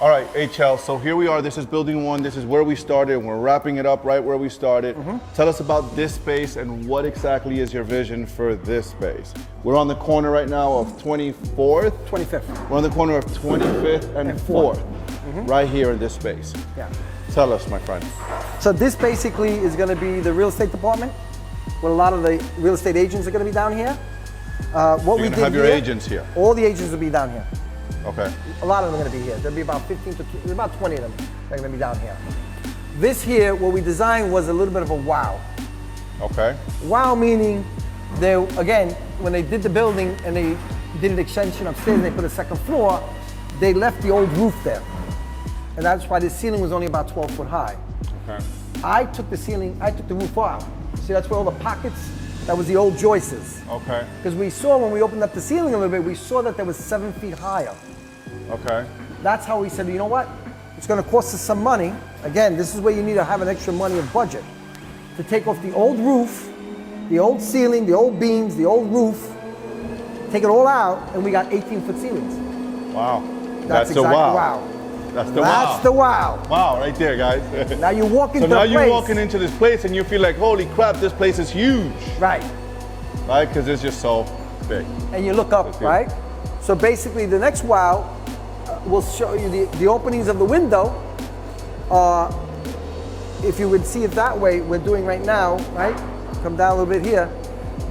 All right, HL, so here we are. This is building 1. This is where we started. We're wrapping it up right where we started. Tell us about this space and what exactly is your vision for this space. We're on the corner right now of 24th? 25th. We're on the corner of 25th and 4th, right here in this space. Yeah. Tell us, my friend. So this basically is going to be the real estate department, where a lot of the real estate agents are going to be down here. You're going to have your agents here? All the agents will be down here. Okay. A lot of them are going to be here. There'll be about 15 to about 20 of them that are going to be down here. This here, what we designed was a little bit of a wow. Okay. Wow meaning, they again, when they did the building and they did an extension upstairs and they put a second floor, they left the old roof there. And that's why the ceiling was only about 12 foot high. Okay. I took the roof out. See, that's where all the pockets, that was the old joists. Okay. Because we saw when we opened up the ceiling a little bit, we saw that there was 7 feet higher. Okay. That's how we said, you know what? It's going to cost us some money. Again, this is where you need to have an extra money of budget to take off the old roof, the old ceiling, the old beams, the old roof, take it all out, and we got 18-foot ceilings. Wow. That's exactly wow. That's the wow. That's the wow. Wow, right there, guys. Now you walk into So now the place. you're walking into this place and you feel like, holy crap, this place is huge. Right. Right? Because it's just so big. And you look up, right? So basically the next wow will show you the openings of the window. If you would see it that way, we're doing right now, right? Come down a little bit here.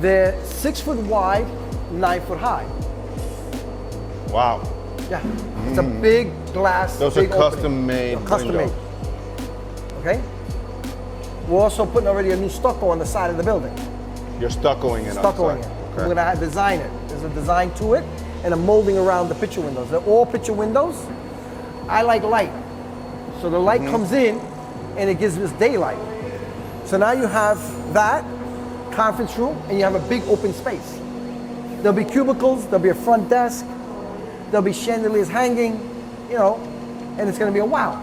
They're 6 foot wide, 9 foot high. Wow. Yeah, it's a big glass. Those big are custom made. Custom made. Okay. We're also putting already a new stucco on the side of the building. You're stuccoing it. Stuccoing it. Okay. We're gonna design it. There's a design to it and a molding around the picture windows. They're all picture windows. I like light, so the light comes in and it gives us daylight. So now you have that conference room and you have a big open space. There'll be cubicles. There'll be a front desk. There'll be chandeliers hanging, you know, and it's going to be a wow.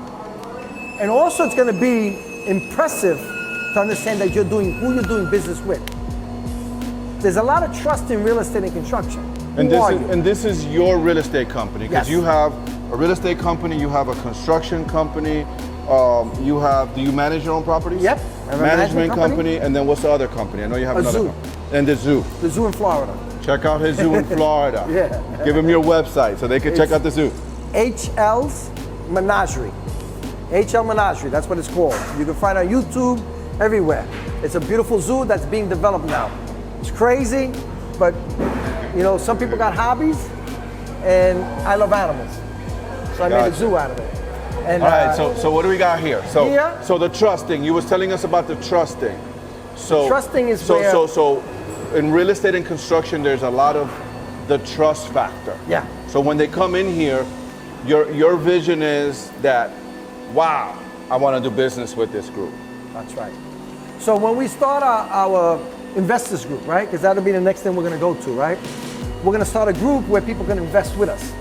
And also it's going to be impressive to understand that who you're doing business with. There's a lot of trust in real estate and construction. And this is your real estate company, because Yes. you have a real estate company, you have a construction company, do you manage your own properties? Yep. I have a Management company, and then what's the other company? I know you have another zoo. company. And the zoo. The zoo in Florida. Check out his zoo in Florida. Yeah. Give him your website so they can check out the zoo. HL's Menagerie. HL Menagerie, that's what it's called. You can find it on YouTube, everywhere. It's a beautiful zoo that's being developed now. It's crazy, but you know, some people got hobbies, and I love animals. So I made a zoo out of it. And, all right, so what do we got here? So, here- so the trusting, you was telling us about the trusting. So trusting is so, where- So in real estate and construction, there's a lot of the trust factor. Yeah. So when they come in here, your vision is that, wow, I want to do business with this group. That's right. So when we start our investors group, right? Because that'll be the next thing we're going to go to, right? We're going to start a group where people can invest with us,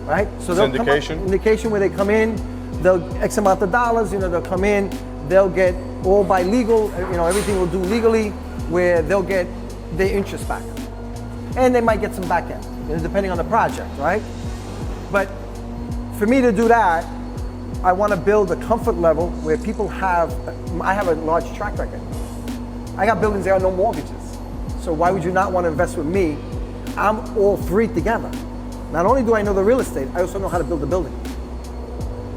right? So they'll Syndication? Syndication where they come in, they'll X amount of dollars, you know, they'll come in, they'll get all by legal, you know, everything we'll do legally, where they'll get their interest back. And they might get some back end, you know, depending on the project, right? But for me to do that, I want to build a comfort level where people I have a large track record. I got buildings that have no mortgages. So why would you not want to invest with me? I'm all three together. Not only do I know the real estate, I also know how to build a building.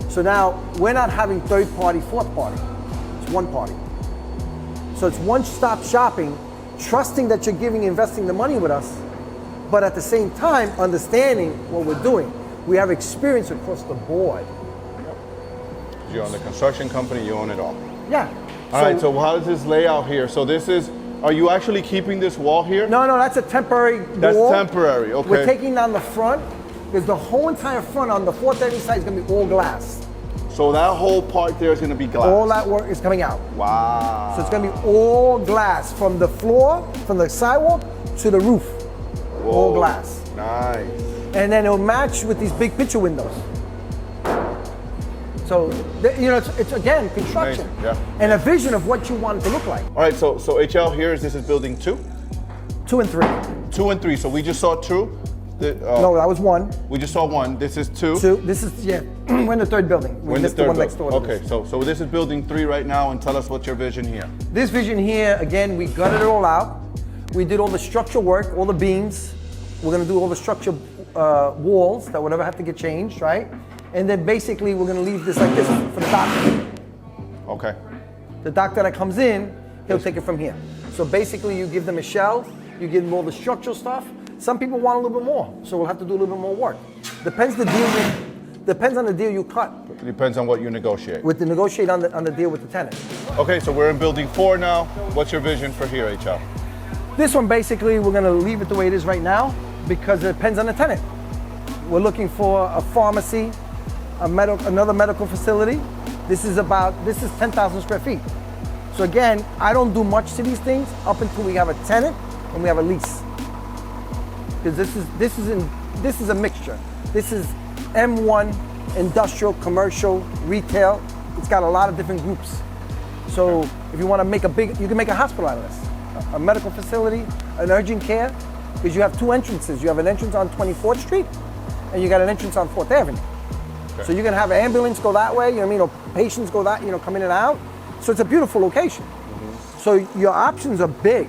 So now we're not having third party, fourth party. It's one party. So it's one-stop shopping, trusting that you're investing the money with us, but at the same time, understanding what we're doing. We have experience across the board. You own the construction company, you own it all. Yeah. All right, so how does this layout here? So this is, are you actually keeping this wall here? No, that's a temporary wall. That's temporary, okay. We're taking down the front, because the whole entire front on the 430 side is going to be all glass. So that whole part there is going to be glass? All that work is coming out. Wow. So it's going to be all glass, from the floor, from the sidewalk, to the roof. Whoa, all glass. Nice. And then it'll match with these big picture windows. So, you know, it's again, construction. Amazing, yeah. And a vision of what you want it to look like. All right, so HL here, this is building 2? 2 and 3. 2 and 3, so we just saw 2? No, that was 1. We just saw 1, this is 2? 2, this is, yeah. We're in the third building. We're in the missed third one building. next door to Okay, this. so this is building 3 right now, and tell us what's your vision here. This vision here, again, we gutted it all out. We did all the structural work, all the beams. We're gonna do all the structure walls that would ever have to get changed, right? And then basically we're gonna leave this like this for the doctor. Okay. The doctor that comes in, he'll take it from here. So basically you give them a shell, you give them all the structural stuff. Some people want a little bit more, so we'll have to do a little bit more work. Depends on the deal you cut. It depends on what you negotiate. With the negotiate on the deal with the tenant. Okay, so we're in building 4 now. What's your vision for here, HL? This one basically we're gonna leave it the way it is right now because it depends on the tenant. We're looking for a pharmacy, another medical facility. This is 10,000 square feet. So again, I don't do much to these things up until we have a tenant and we have a lease. Because this is a mixture. This is M1, industrial, commercial, retail. It's got a lot of different groups. So if you want to make you can make a hospital out of this. A medical facility, an urgent care, because you have 2 entrances. You have an entrance on 24th Street and you got an entrance on 4th Avenue. Okay. So you can have an ambulance go that way, you know what I mean, or patients go that, come in and out. So it's a beautiful location. Mm-hmm. So your options are big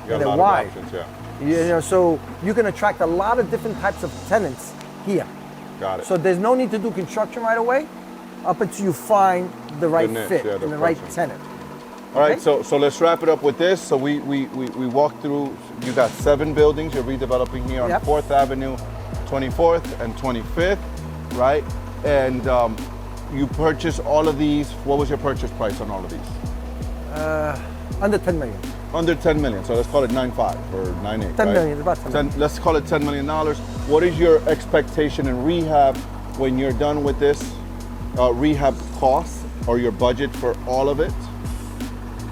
and they're wide. Options, yeah. So you can attract a lot of different types of tenants here. Got it. So there's no need to do construction right away up until you find the right fit and the right tenant. All right, so let's wrap it up with this. So we walked through, you got 7 buildings you're redeveloping here on 4th Avenue, 24th and 25th, right? And you purchased all of these. What was your purchase price on all of these? Under 10 million. Under 10 million, so let's call it 9.5 or 9.8. 10 million, about 10 million. Let's call it $10 million. What is your expectation in rehab when you're done with this? Rehab costs or your budget for all of it?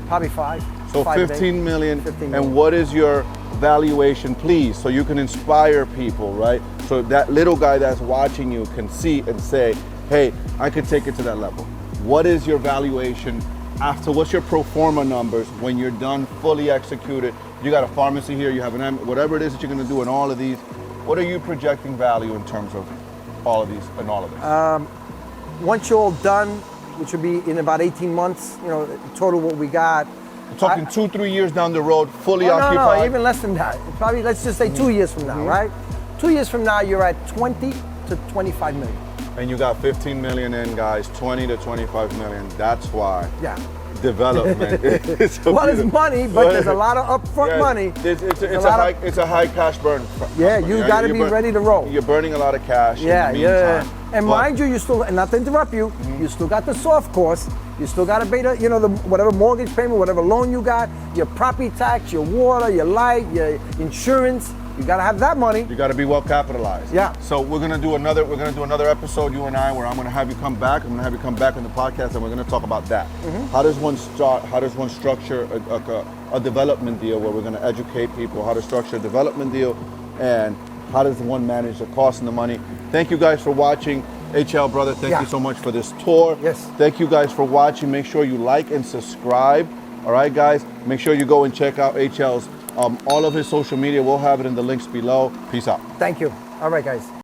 Probably 5. So 15 million. And what is your valuation, please, so you can inspire people, right? So that little guy that's watching you can see and say, hey, I could take it to that level. What is your valuation after, what's your pro forma numbers when you're done, fully executed? You got a pharmacy here, you have whatever it is that you're gonna do in all of these. What are you projecting value in terms of all of these and all of this? Once you're all done, which will be in about 18 months, total what we got. I'm talking 2-3 years down the road, fully occupied. No, even less than that. Probably, let's just say 2 years from now, right? 2 years from now, you're at 20 to 25 million. And you got 15 million in, guys, 20 to 25 million. That's why. Yeah. Development. It's money, but there's a lot of upfront money. It's a high cash burn. Yeah, you got to be ready to roll. You're burning a lot of cash in the meantime. And mind you, you still, and not to interrupt you, you still got the soft costs. You still got to pay the, whatever mortgage payment, whatever loan you got, your property tax, your water, your light, your insurance. You got to have that money. You got to be well capitalized. Yeah. So we're gonna do another episode, you and I, where I'm gonna have you come back. I'm gonna have you come back on the podcast, and we're gonna talk about that. How does one start? How does one structure a development deal where we're gonna educate people how to structure a development deal, and how does one manage the cost and the money? Thank you guys for watching. HL, brother, thank you so much for this tour. Yes. Thank you guys for watching. Make sure you like and subscribe. All right, guys. Make sure you go and check out HL's all of his social media. We'll have it in the links below. Peace out. Thank you. All right, guys.